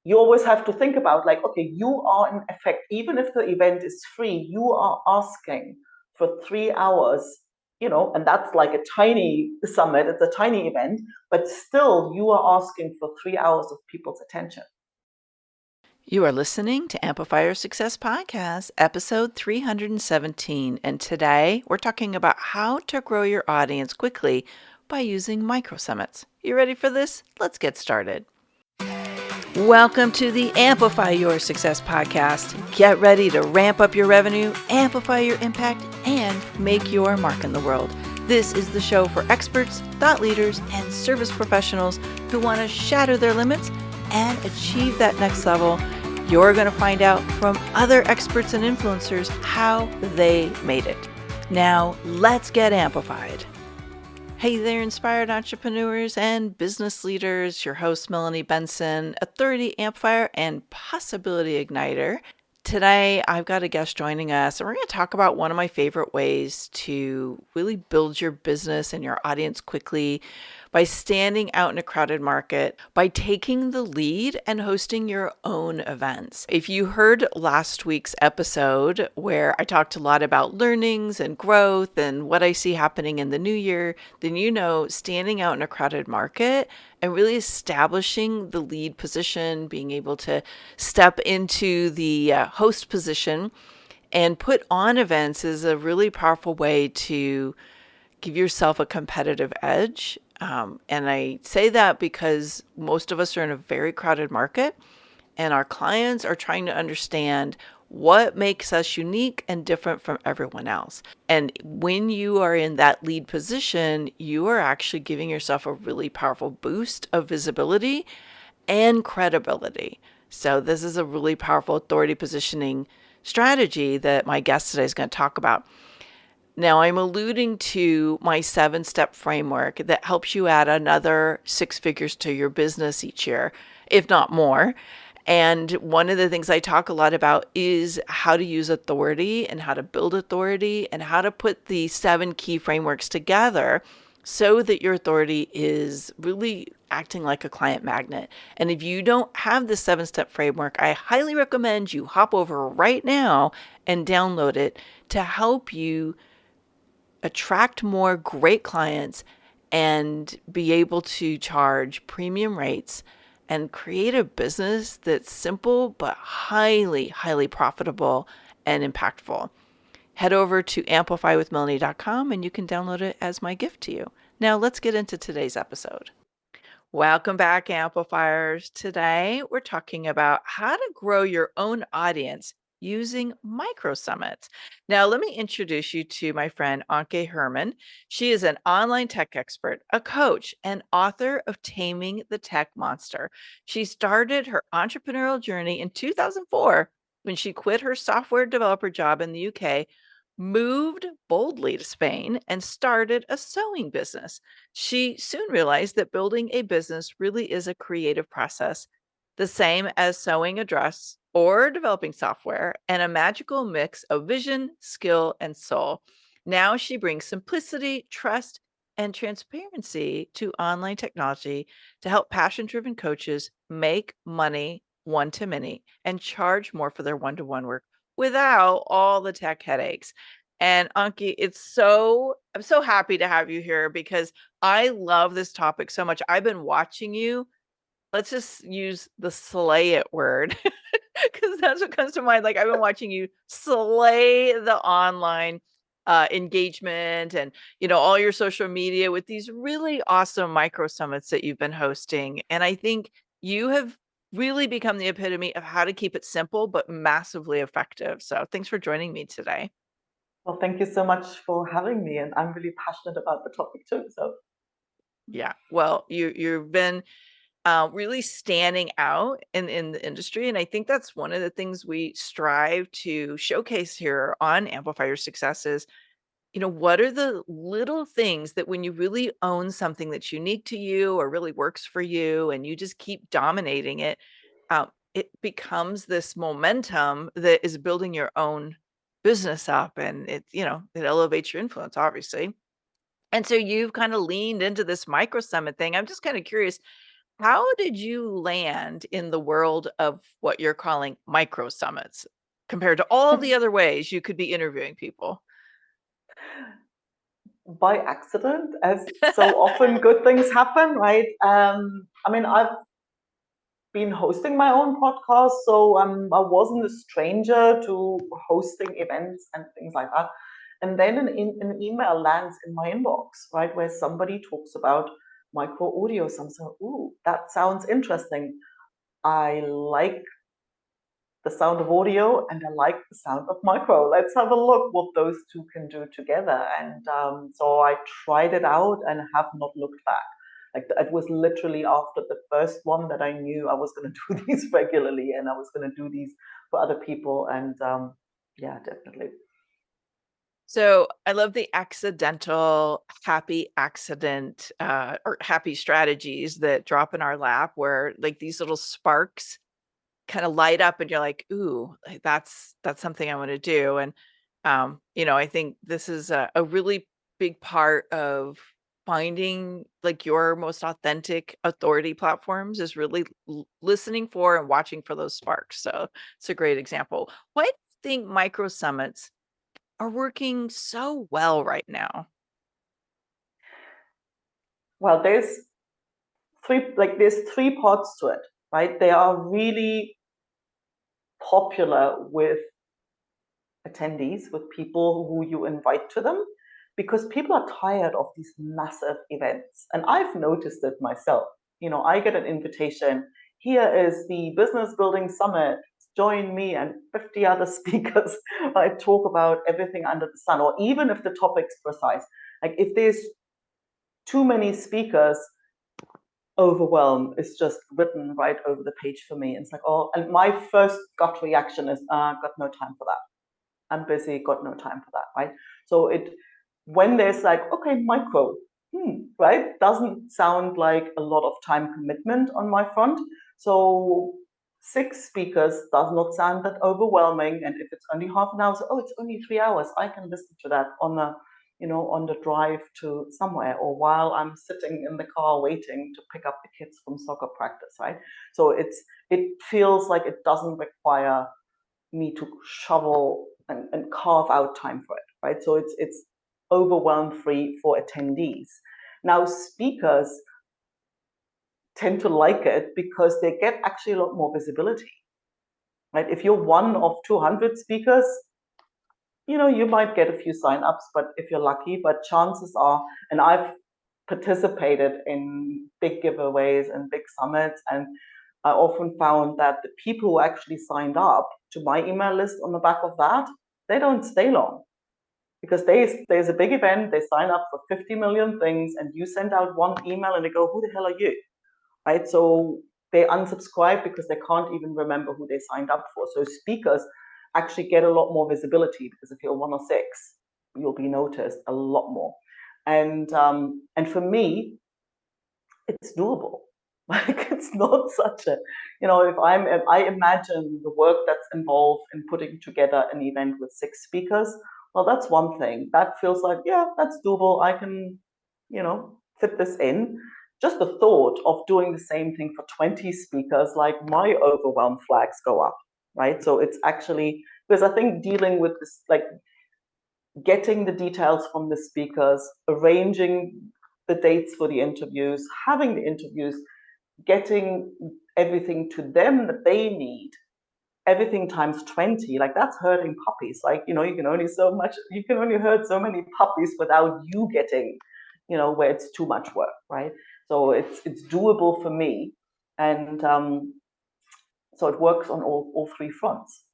you always have to think about like, okay, you are in effect, even if the event is free, you are asking for 3 hours, and that's like a tiny summit, it's a tiny event, but still you are asking for 3 hours of people's attention. You are listening to Amplify Your Success Podcast, episode 317. And today we're talking about how to grow your audience quickly by using micro summits. You ready for this? Let's get started. Welcome to the Amplify Your Success Podcast. Get ready to ramp up your revenue, amplify your impact, and make your mark in the world. This is the show for experts, thought leaders, and service professionals who want to shatter their limits and achieve that next level. You're going to find out from other experts and influencers how they made it. Now, let's get amplified. Hey there, inspired entrepreneurs and business leaders. Your host, Melanie Benson, authority amplifier and possibility igniter. Today, I've got a guest joining us, and we're going to talk about one of my favorite ways to really build your business and your audience quickly by standing out in a crowded market, by taking the lead and hosting your own events. If you heard last week's episode where I talked a lot about learnings and growth and what I see happening in the new year, then you know standing out in a crowded market and really establishing the lead position, being able to step into the host position and put on events is a really powerful way to give yourself a competitive edge. And I say that because most of us are in a very crowded market and our clients are trying to understand what makes us unique and different from everyone else. And when you are in that lead position, you are actually giving yourself a really powerful boost of visibility and credibility. So this is a really powerful authority positioning strategy that my guest today is going to talk about. Now, I'm alluding to my 7-step framework that helps you add another 6 figures to your business each year, if not more. And one of the things I talk a lot about is how to use authority and how to build authority and how to put the 7 key frameworks together so that your authority is really acting like a client magnet. And if you don't have the 7-step framework, I highly recommend you hop over right now and download it to help you attract more great clients and be able to charge premium rates and create a business that's simple but highly, highly profitable and impactful. Head over to amplifywithmelanie.com and you can download it as my gift to you. Now let's get into today's episode. Welcome back, amplifiers. Today we're talking about how to grow your own audience using micro summits. Now, let me introduce you to my friend Anke Herrmann. She is an online tech expert, a coach, and author of Taming the Tech Monster. She started her entrepreneurial journey in 2004 when she quit her software developer job in the UK, moved boldly to Spain, and started a sewing business. She soon realized that building a business really is a creative process, the same as sewing a dress or developing software, and a magical mix of vision, skill, and soul. Now she brings simplicity, trust, and transparency to online technology to help passion-driven coaches make money one-to-many and charge more for their one-to-one work without all the tech headaches. And Anki, I'm so happy to have you here because I love this topic so much. I've been watching you. Let's just use the slay it word because that's what comes to mind. Like I've been watching you slay the online engagement and all your social media with these really awesome micro summits that you've been hosting. And I think you have really become the epitome of how to keep it simple but massively effective. So thanks for joining me today. Well, thank you so much for having me, and I'm really passionate about the topic too. So Yeah, well, you've been really standing out in the industry, and I think that's one of the things we strive to showcase here on Amplify Your Success is, what are the little things that when you really own something that's unique to you or really works for you, and you just keep dominating it, it becomes this momentum that is building your own business up, and it elevates your influence, obviously. And so you've kind of leaned into this micro summit thing. I'm just kind of curious, How did you land in the world of what you're calling micro summits compared to all the other ways you could be interviewing people? By accident, as so often good things happen, right? I mean, I've been hosting my own podcast, so I wasn't a stranger to hosting events and things like that. And then an email lands in my inbox, right, where somebody talks about micro audio. So I'm saying, ooh, that sounds interesting. I like the sound of audio and I like the sound of micro. Let's have a look what those two can do together. And so I tried it out and have not looked back. Like it was literally after the first one that I knew I was going to do these regularly and I was going to do these for other people. And yeah, definitely. So I love the accidental happy accident or happy strategies that drop in our lap where like these little sparks kind of light up and you're like, ooh, like, that's something I want to do. And I think this is a really big part of finding like your most authentic authority platforms is really listening for and watching for those sparks. So it's a great example. Why do you think micro summits are working so well right now? Well, there's three parts to it, right? They are really popular with attendees, with people who you invite to them, because people are tired of these massive events. And I've noticed it myself. I get an invitation. Here is the Business Building Summit. Join me and 50 other speakers. I talk about everything under the sun, or even if the topic's precise. Like if there's too many speakers, overwhelm is just written right over the page for me. It's like, oh, and my first gut reaction is, I've got no time for that. I'm busy, got no time for that, right? So when there's like, okay, micro, right, doesn't sound like a lot of time commitment on my front. So 6 speakers does not sound that overwhelming. And if it's only half an hour, so, oh, it's only 3 hours. I can listen to that on the drive to somewhere or while I'm sitting in the car waiting to pick up the kids from soccer practice, right? So it feels like it doesn't require me to shovel and carve out time for it, right? So it's overwhelm free for attendees. Now speakers tend to like it because they get actually a lot more visibility, right? If you're one of 200 speakers, you might get a few signups, but if you're lucky, but chances are, and I've participated in big giveaways and big summits, and I often found that the people who actually signed up to my email list on the back of that, they don't stay long because there's a big event, they sign up for 50 million things, and you send out one email and they go, who the hell are you? Right? So they unsubscribe because they can't even remember who they signed up for. So speakers actually get a lot more visibility because if you're one or six, you'll be noticed a lot more. And for me, it's doable. Like it's not such a, if I imagine the work that's involved in putting together an event with 6 speakers, well, that's one thing. That feels like, yeah, that's doable. I can, fit this in. Just the thought of doing the same thing for 20 speakers, like my overwhelm flags go up, right? So it's actually, because I think dealing with this, like getting the details from the speakers, arranging the dates for the interviews, having the interviews, getting everything to them that they need, everything times 20, like that's herding puppies. Like, you can only herd so many puppies without you getting, where it's too much work, right? So it's doable for me. And so it works on all three fronts.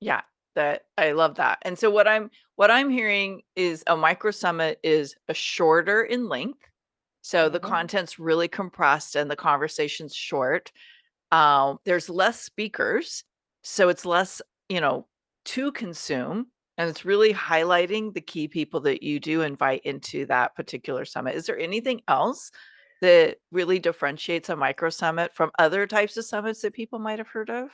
Yeah, that I love that. And so what I'm hearing is a micro summit is a shorter in length. So the Mhm. content's really compressed and the conversation's short. There's less speakers, so it's less, to consume, and it's really highlighting the key people that you do invite into that particular summit. Is there anything else that really differentiates a micro summit from other types of summits that people might have heard of?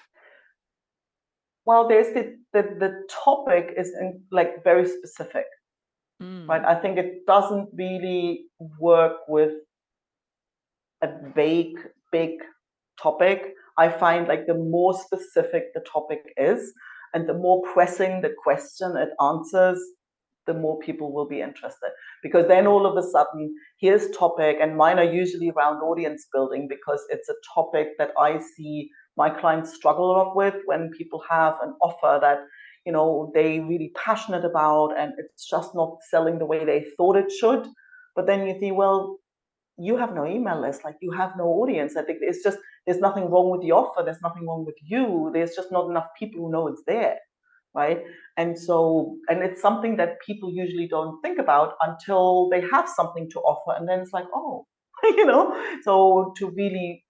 Well, there's the topic is like very specific, right? Mm. I think it doesn't really work with a vague, big topic, I find like the more specific the topic is and the more pressing the question it answers, the more people will be interested. Because then all of a sudden, here's topic, and mine are usually around audience building because it's a topic that I see my clients struggle a lot with when people have an offer that they really passionate about and it's just not selling the way they thought it should. But then you think, well, you have no email list, like you have no audience. I think it's just, there's nothing wrong with the offer, there's nothing wrong with you, there's just not enough people who know it's there, right? And so, and it's something that people usually don't think about until they have something to offer, and then it's like, oh, so to really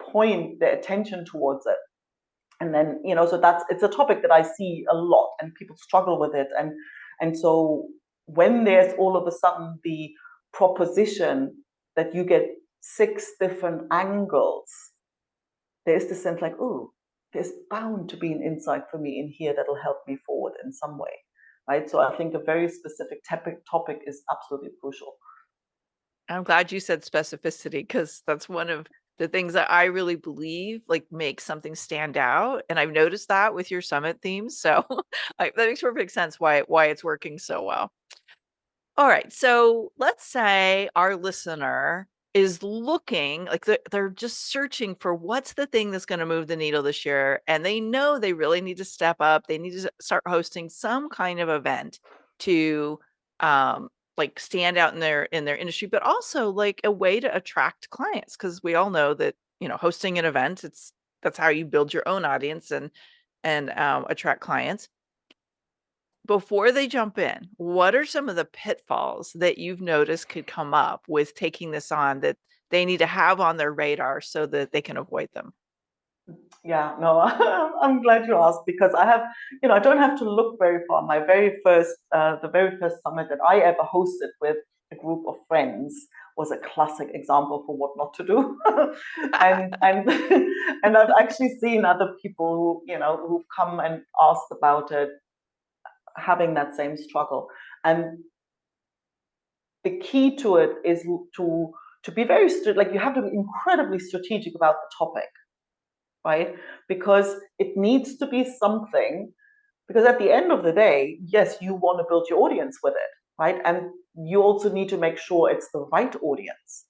point their attention towards it. And then, so it's a topic that I see a lot and people struggle with it. And so when there's all of a sudden the proposition that you get 6 different angles, there's the sense like, oh, there's bound to be an insight for me in here that'll help me forward in some way, right? So I think a very specific topic is absolutely crucial. I'm glad you said specificity, because that's one of the things that I really believe makes something stand out. And I've noticed that with your summit themes. So that makes perfect sense why it's working so well. All right. So let's say our listener is looking, they're just searching for what's the thing that's going to move the needle this year. And they know they really need to step up. They need to start hosting some kind of event to stand out in their industry, but also like a way to attract clients. Cause we all know that, hosting an event, that's how you build your own audience and attract clients. Before they jump in, what are some of the pitfalls that you've noticed could come up with taking this on that they need to have on their radar so that they can avoid them? Yeah, no, I'm glad you asked, because I have, I don't have to look very far. My the very first summit that I ever hosted with a group of friends was a classic example for what not to do. and and I've actually seen other people who've come and asked about it having that same struggle. And the key to it is to be very like you have to be incredibly strategic about the topic, right? Because it needs to be something, because at the end of the day, yes, you want to build your audience with it, right? And you also need to make sure it's the right audience.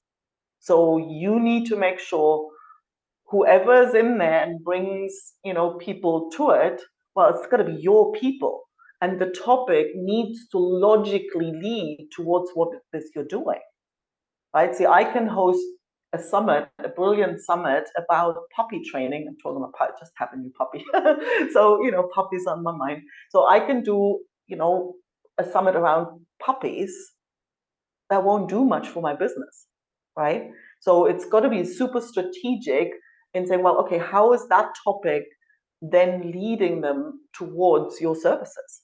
So you need to make sure whoever's in there and brings, people to it, well, it's got to be your people. And the topic needs to logically lead towards what it is you're doing, right? See, I can host a summit, a brilliant summit about puppy training. I'm talking about just have a new puppy. So, puppies on my mind. So I can do, a summit around puppies that won't do much for my business, right? So it's got to be super strategic in saying, well, okay, how is that topic then leading them towards your services?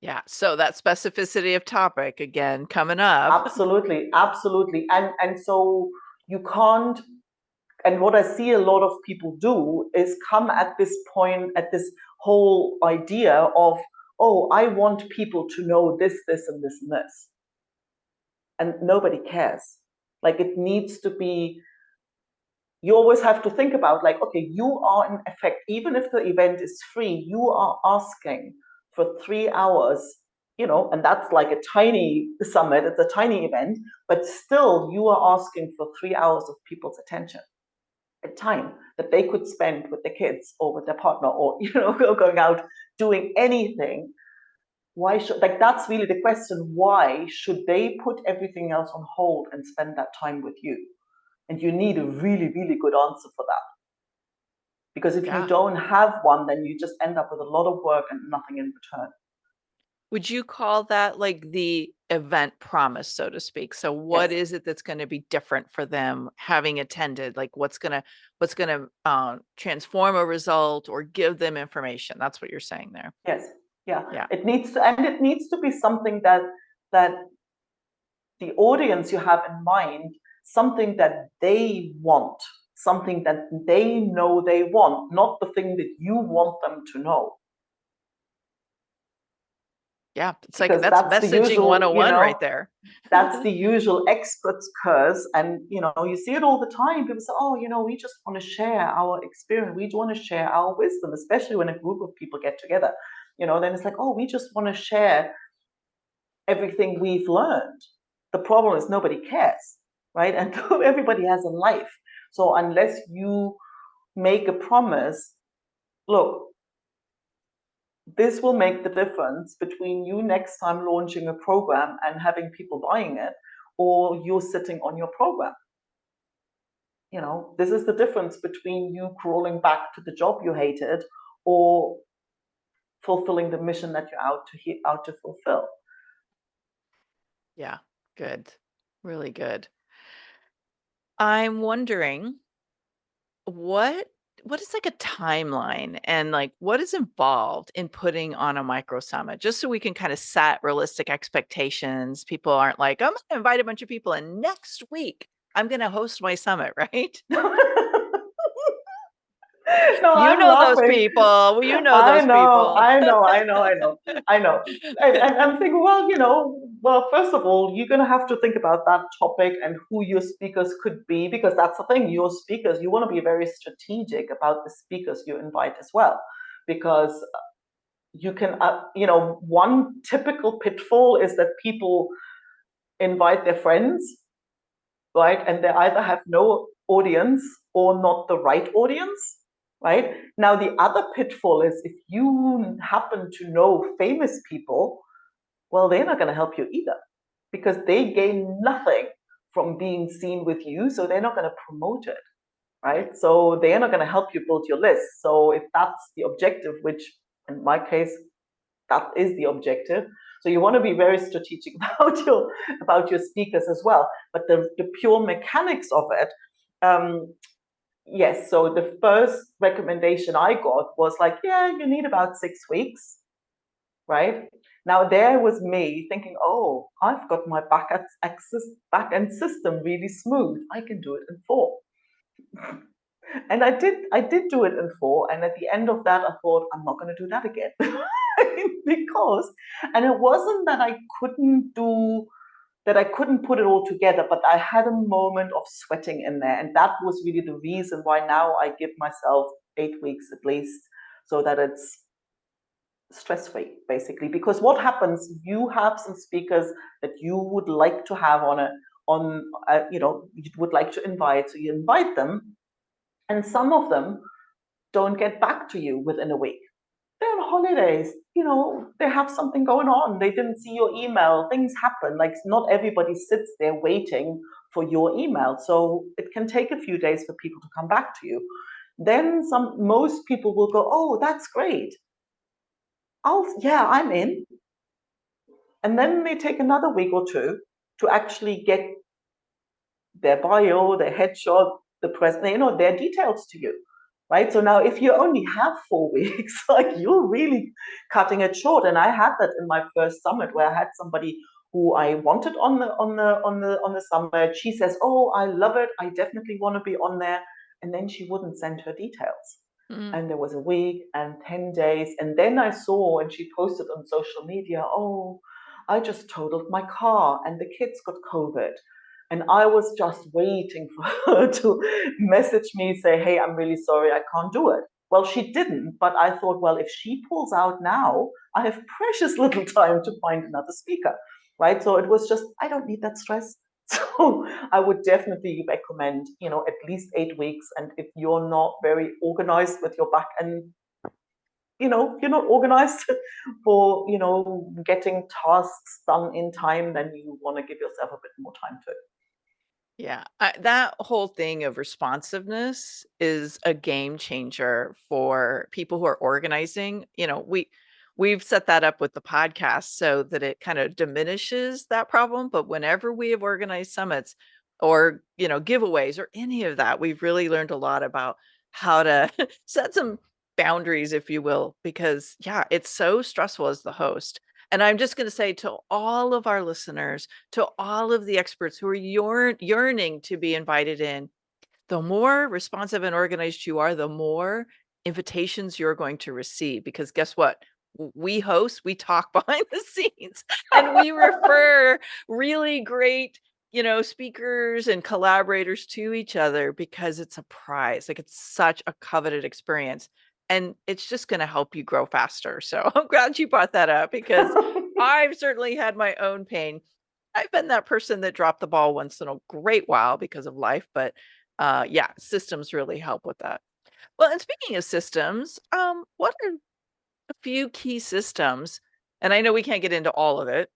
Yeah. So that specificity of topic again coming up. Absolutely, absolutely. And so you can't, and what I see a lot of people do is come at this point, at this whole idea of, oh, I want people to know this, this, and this, and this. And nobody cares. Like it needs to be, you always have to think about like, okay, you are in effect, even if the event is free, you are asking for 3 hours, and that's like a tiny summit, it's a tiny event, but still you are asking for 3 hours of people's attention, a time that they could spend with their kids or with their partner or, going out doing anything. Why should, like, that's really the question. Why should they put everything else on hold and spend that time with you? And you need a really, really good answer for that. Because if you don't have one, then you just end up with a lot of work and nothing in return. Would you call that like the event promise, so to speak? So what is it that's going to be different for them having attended? Like what's going to transform a result or give them information? That's what you're saying there. Yes. Yeah. It needs to be something that the audience you have in mind, something that they want, something that they know they want, not the thing that you want them to know. Yeah. It's like, because that's that's the messaging usual, 101 right there. that's the usual expert's curse. And, you see it all the time. People say, oh, we just want to share our experience. We want to share our wisdom, especially when a group of people get together. Then it's like, oh, we just want to share everything we've learned. The problem is nobody cares, right? And everybody has a life. So unless you make a promise, look, this will make the difference between you next time launching a program and having people buying it, or you're sitting on your program. This is the difference between you crawling back to the job you hated or fulfilling the mission that you're out to fulfill. Yeah. Good. Really good. I'm wondering what is like a timeline and like what is involved in putting on a micro summit, just so we can kind of set realistic expectations. People aren't like, I'm going to invite a bunch of people and next week I'm going to host my summit, right? No, You I'm know those laughing. people. You know I those know, people. I know, I know, I know, I know. And I'm thinking, well, first of all, you're going to have to think about that topic and who your speakers could be, because that's the thing. Your speakers, you want to be very strategic about the speakers you invite as well, because you can, one typical pitfall is that people invite their friends, right? And they either have no audience or not the right audience, right? Now, the other pitfall is if you happen to know famous people, well, they're not going to help you either, because they gain nothing from being seen with you. So they're not going to promote it, right? So they're not going to help you build your list. So if that's the objective, which in my case, that is the objective. So you want to be very strategic about your speakers as well. But the pure mechanics of it, yes. So the first recommendation I got was like, yeah, you need about 6 weeks, right? Now there was me thinking, oh, I've got my back end system really smooth. I can do it in 4. And I did do it in 4. And at the end of that, I thought, I'm not going to do that again. Because, and it wasn't that I couldn't put it all together, but I had a moment of sweating in there. And that was really the reason why now I give myself 8 weeks at least, so that it's stress free, basically. Because what happens, you have some speakers that you would like to have you would like to invite. So you invite them, and some of them don't get back to you within a week. They're on holidays, they have something going on. They didn't see your email. Things happen. Like, not everybody sits there waiting for your email. So it can take a few days for people to come back to you. Then most people will go, oh, that's great. I'm in. And then they take another week or two to actually get their bio, their headshot, their details to you. Right. So now if you only have 4 weeks, like, you're really cutting it short. And I had that in my first summit, where I had somebody who I wanted on the summit. She says, oh, I love it. I definitely want to be on there. And then she wouldn't send her details. And there was a week and 10 days. And then I saw, and she posted on social media, oh, I just totaled my car and the kids got COVID. And I was just waiting for her to message me, say, hey, I'm really sorry, I can't do it. Well, she didn't, but I thought, well, if she pulls out now, I have precious little time to find another speaker, right? So it was just, I don't need that stress. So I would definitely recommend, at least 8 weeks. And if you're not very organized with your back end, you're not organized for, getting tasks done in time, then you want to give yourself a bit more time to it. Yeah, that whole thing of responsiveness is a game changer for people who are organizing. We've set that up with the podcast so that it kind of diminishes that problem. But whenever we have organized summits or, giveaways or any of that, we've really learned a lot about how to set some boundaries, if you will, because yeah, it's so stressful as the host. And I'm just going to say to all of our listeners, to all of the experts who are yearning to be invited in, the more responsive and organized you are, the more invitations you're going to receive. Because guess what? we host, we talk behind the scenes, and we refer really great, speakers and collaborators to each other because it's a prize. Like, it's such a coveted experience, and it's just going to help you grow faster. So I'm glad you brought that up because I've certainly had my own pain. I've been that person that dropped the ball once in a great while because of life, but yeah, systems really help with that. Well, and speaking of systems, what are a few key systems? And I know we can't get into all of it,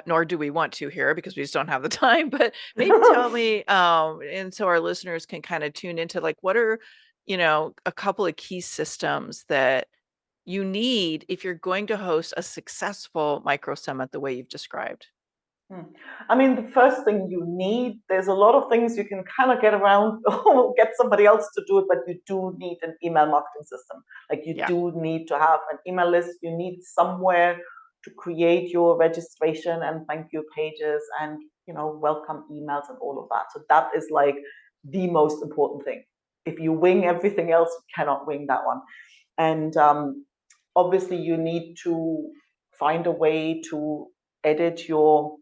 nor do we want to here because we just don't have the time. But maybe tell me, and so our listeners can kind of tune into like what are, a couple of key systems that you need if you're going to host a successful micro summit the way you've described. Hmm. I mean, the first thing you need, there's a lot of things you can kind of get around or get somebody else to do it, but you do need an email marketing system. Like you Yeah. do need to have an email list. You need somewhere to create your registration and thank you pages and, welcome emails and all of that. So that is like the most important thing. If you wing everything else, you cannot wing that one. And obviously you need to find a way to edit your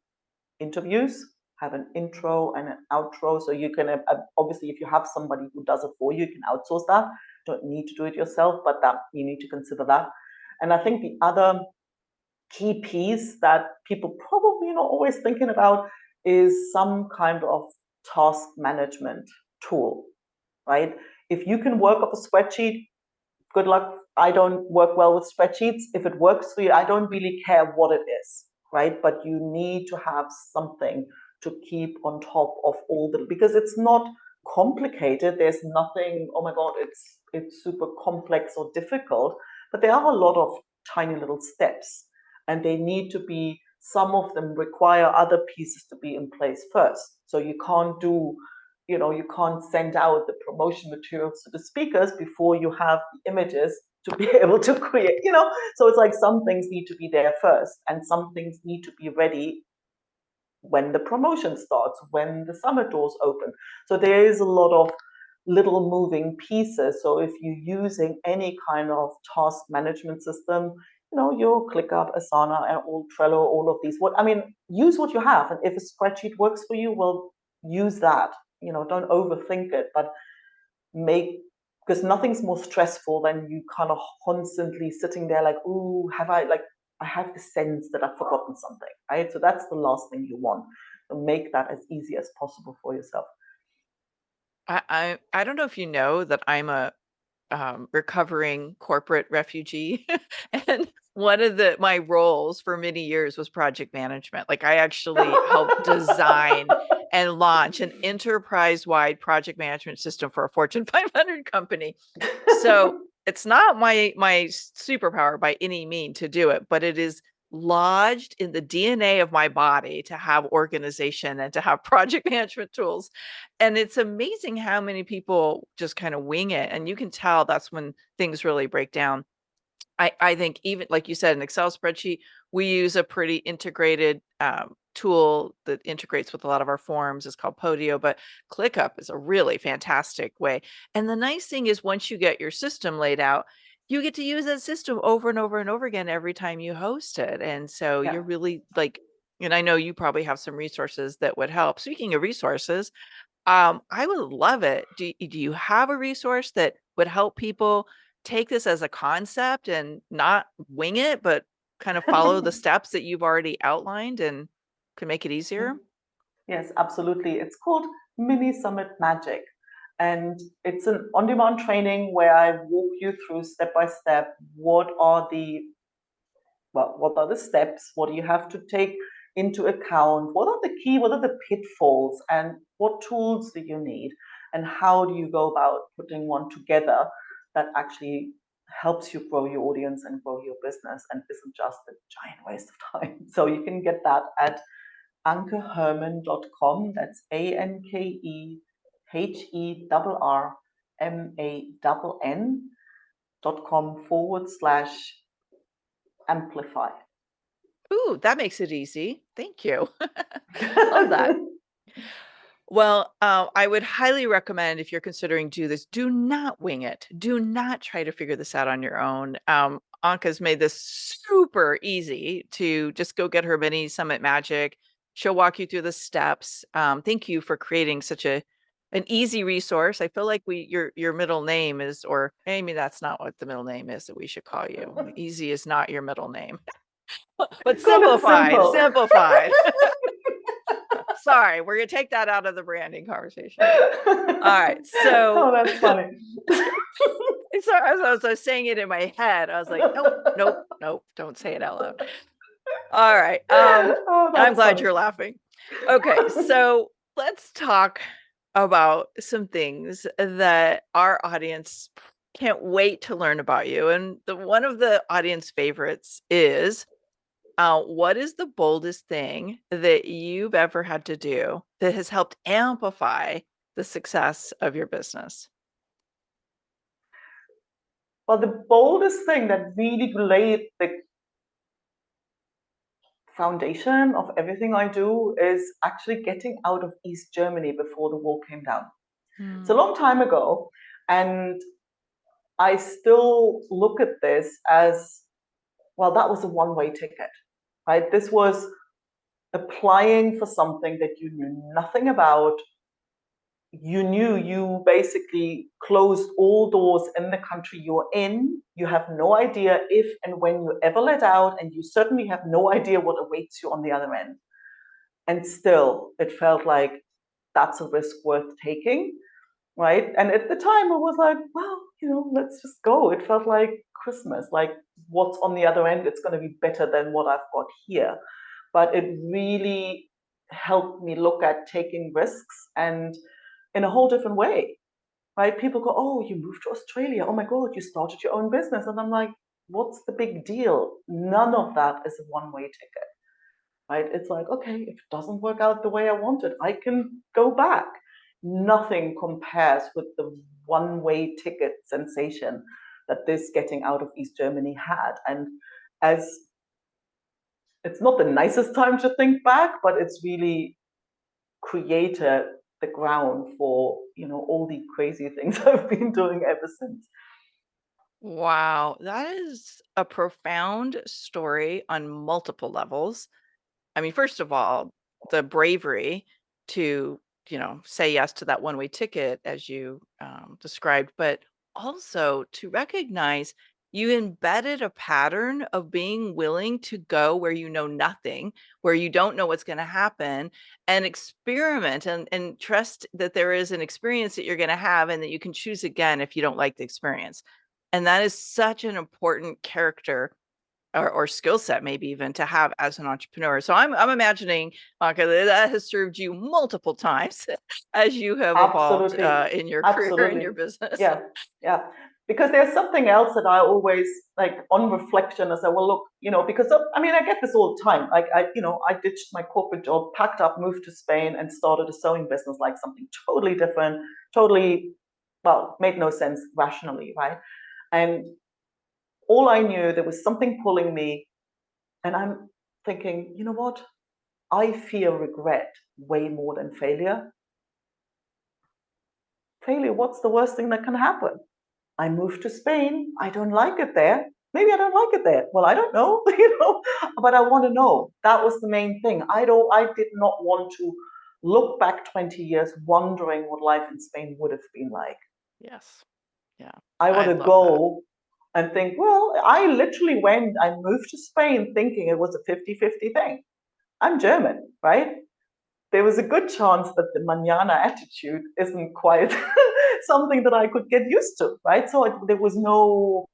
interviews, have an intro and an outro. So you can obviously, if you have somebody who does it for you, you can outsource that. Don't need to do it yourself, but that you need to consider that. And I think the other key piece that people probably not always thinking about is some kind of task management tool, right? If you can work off a spreadsheet, good luck. I don't work well with spreadsheets. If it works for you, I don't really care what it is, right? But you need to have something to keep on top of all the, because it's not complicated. There's nothing, oh my God, it's super complex or difficult, but there are a lot of tiny little steps and they need to be, some of them require other pieces to be in place first. So you can't do, you can't send out the promotion materials to the speakers before you have the images to be able to create, so it's like some things need to be there first and some things need to be ready when the promotion starts, when the summit doors open. So there is a lot of little moving pieces. So if you're using any kind of task management system, your ClickUp, Asana, and all Trello, all of these. Use what you have, and if a spreadsheet works for you, well, use that. Don't overthink it, but make, because nothing's more stressful than you kind of constantly sitting there like, ooh, I have the sense that I've forgotten something, right? So that's the last thing you want. So make that as easy as possible for yourself. I don't know if you know that I'm a recovering corporate refugee. And one of my roles for many years was project management. Like I actually helped design and launch an enterprise-wide project management system for a Fortune 500 company. So it's not my superpower by any mean to do it, but it is lodged in the DNA of my body to have organization and to have project management tools. And it's amazing how many people just kind of wing it. And you can tell that's when things really break down. I think even like you said, an Excel spreadsheet, we use a pretty integrated tool that integrates with a lot of our forms. It's called Podio, but ClickUp is a really fantastic way. And the nice thing is once you get your system laid out, you get to use that system over and over and over again every time you host it. And so Yeah. you're really like, and I know you probably have some resources that would help. Speaking of resources, I would love it. Do you have a resource that would help people take this as a concept and not wing it, but kind of follow the steps that you've already outlined and can make it easier? Yes, absolutely. It's called Mini Summit Magic. And it's an on-demand training where I walk you through step by step what are the steps, what do you have to take into account, what are the pitfalls, and what tools do you need, and how do you go about putting one together that actually helps you grow your audience and grow your business and isn't just a giant waste of time. So you can get that at ankeherrmann.com. That's ANKEHERRMANN.com/amplify. Ooh, that makes it easy. Thank you. Love that. Well, I would highly recommend if you're considering do this, do not wing it. Do not try to figure this out on your own. Anka's made this super easy to just go get her mini summit magic. She'll walk you through the steps. Thank you for creating such an easy resource. I feel like your middle name is, or maybe that's not what the middle name is that we should call you. Easy is not your middle name, but Call it simplified, simple. simplified. Sorry, we're gonna take that out of the branding conversation. All right, so Oh, that's funny. so as I was saying it in my head, I was like, nope, don't say it out loud. All right, Oh, I'm that's glad funny. you're laughing. Okay, so let's talk about some things that our audience can't wait to learn about you. And one of the audience favorites is what is the boldest thing that you've ever had to do that has helped amplify the success of your business? Well, the boldest thing that really laid the foundation of everything I do is actually getting out of East Germany before the wall came down. It's a long time ago, and I still look at this as, well, that was a one-way ticket, right? This was applying for something that you knew nothing about. You knew you basically closed all doors in the country you're in. You have no idea if and when you ever let out, and you certainly have no idea what awaits you on the other end. And still, it felt like that's a risk worth taking, right? And at the time, I was like, well, let's just go. It felt like Christmas, like what's on the other end, it's going to be better than what I've got here. But it really helped me look at taking risks and in a whole different way, right? People go, oh, you moved to Australia. Oh my God, you started your own business. And I'm like, what's the big deal? None of that is a one-way ticket, right? It's like, okay, if it doesn't work out the way I wanted, I can go back. Nothing compares with the one-way ticket sensation that this getting out of East Germany had. And as it's not the nicest time to think back, but it's really created the ground for all the crazy things I've been doing ever since. Wow, that is a profound story on multiple levels. I mean, first of all, the bravery to, say yes to that one-way ticket as you described, but also to recognize you embedded a pattern of being willing to go where you know nothing, where you don't know what's going to happen, and experiment and trust that there is an experience that you're going to have and that you can choose again if you don't like the experience. And that is such an important character or skill set, maybe even to have as an entrepreneur. So I'm imagining, that has served you multiple times as you have evolved Absolutely. in your career and your Absolutely. business. Yeah. Yeah. Because there's something else that I always like on reflection. I say, well, look, because I mean, I get this all the time. Like I ditched my corporate job, packed up, moved to Spain, and started a sewing business, like something totally different, totally, well, made no sense rationally, right? And all I knew, there was something pulling me, and I'm thinking, you know what? I fear regret way more than failure. Failure, what's the worst thing that can happen? I moved to Spain. I don't like it there. Maybe I don't like it there. Well, I don't know, but I want to know. That was the main thing. I did not want to look back 20 years wondering what life in Spain would have been like. Yes. Yeah. I want I to love that. go and think, well, I literally I moved to Spain thinking it was a 50-50 thing. I'm German, right? There was a good chance that the manana attitude isn't quite something that I could get used to, right? So there was no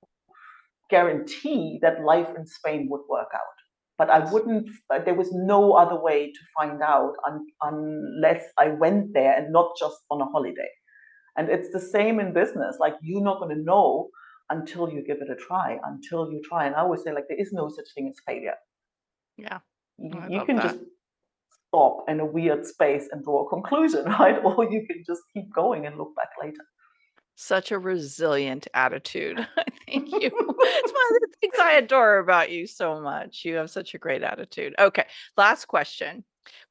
guarantee that life in Spain would work out. But I Yes. wouldn't, there was no other way to find out unless I went there and not just on a holiday. And it's the same in business. Like, you're not going to know until you give it a try, until you try. And I always say, like, there is no such thing as failure. Yeah. I You love can that. just stop in a weird space and draw a conclusion, right? Or you can just keep going and look back later. Such a resilient attitude. Thank you. It's one of the things I adore about you so much. You have such a great attitude. Okay. Last question.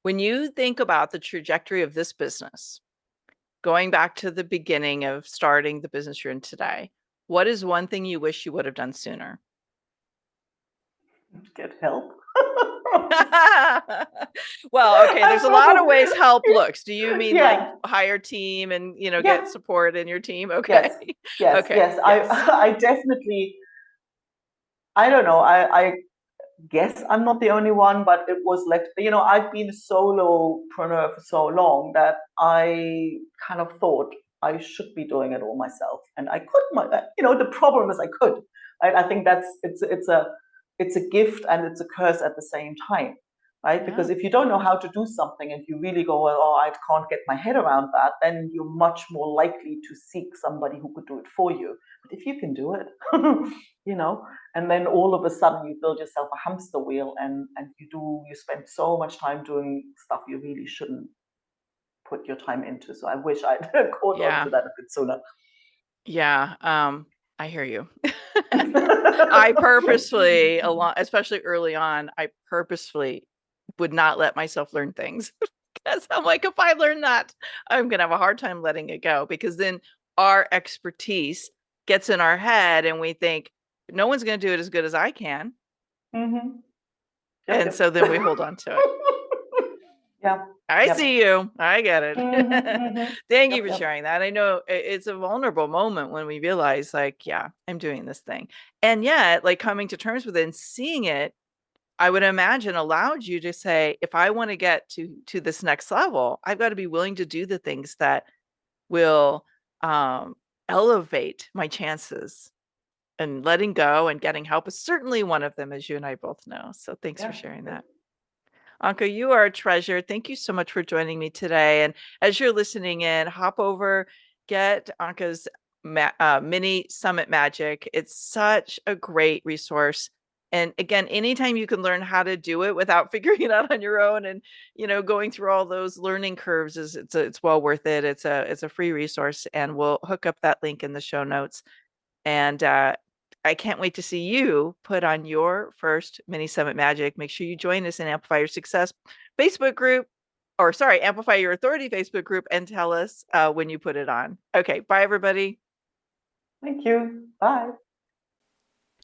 When you think about the trajectory of this business, going back to the beginning of starting the business you're in today, what is one thing you wish you would have done sooner? Get help. Well, okay, there's a lot of ways help Yeah. looks. Do you mean like hire a team and, Yeah. get support in your team? Yes. Okay. Yes. Okay. Yes. Yes. I definitely, I don't know. I guess I'm not the only one, but it was like, I've been a solopreneur for so long that I kind of thought I should be doing it all myself. And I could, the problem is I could. I think it's a gift and it's a curse at the same time, right? Yeah. Because if you don't know how to do something and you really go, well, oh, I can't get my head around that, then you're much more likely to seek somebody who could do it for you. But if you can do it, and then all of a sudden you build yourself a hamster wheel, and you spend so much time doing stuff you really shouldn't put your time into. So I wish I'd caught on to that a bit sooner. Yeah. I hear you. I purposefully, especially early on, I purposefully would not let myself learn things because I'm like, if I learn that, I'm going to have a hard time letting it go, because then our expertise gets in our head and we think no one's going to do it as good as I can. Mm-hmm. And so then we hold on to it. Yeah. I see you. I get it. Mm-hmm. Thank you for sharing that. I know it's a vulnerable moment when we realize, like, yeah, I'm doing this thing. And yet, like, coming to terms with it and seeing it, I would imagine allowed you to say, if I want to get to this next level, I've got to be willing to do the things that will elevate my chances. And letting go and getting help is certainly one of them, as you and I both know. So thanks for sharing that. Anke, you are a treasure. Thank you so much for joining me today. And as you're listening in, hop over, get Anke's mini summit magic. It's such a great resource. And again, anytime you can learn how to do it without figuring it out on your own and, going through all those learning curves, it's well worth it. It's a free resource, and we'll hook up that link in the show notes. And I can't wait to see you put on your first mini summit magic. Make sure you join us in Amplify Your Success Facebook group, Amplify Your Authority Facebook group, and tell us when you put it on. Okay. Bye, everybody. Thank you. Bye.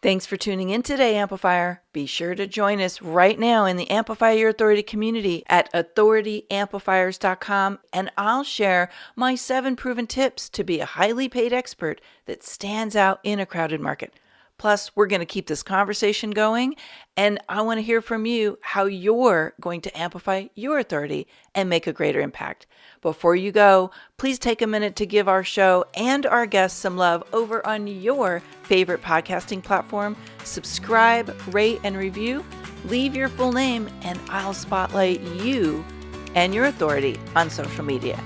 Thanks for tuning in today, Amplifier. Be sure to join us right now in the Amplify Your Authority community at authorityamplifiers.com, and I'll share my 7 proven tips to be a highly paid expert that stands out in a crowded market. Plus, we're going to keep this conversation going, and I want to hear from you how you're going to amplify your authority and make a greater impact. Before you go, please take a minute to give our show and our guests some love over on your favorite podcasting platform. Subscribe, rate, and review. Leave your full name, and I'll spotlight you and your authority on social media.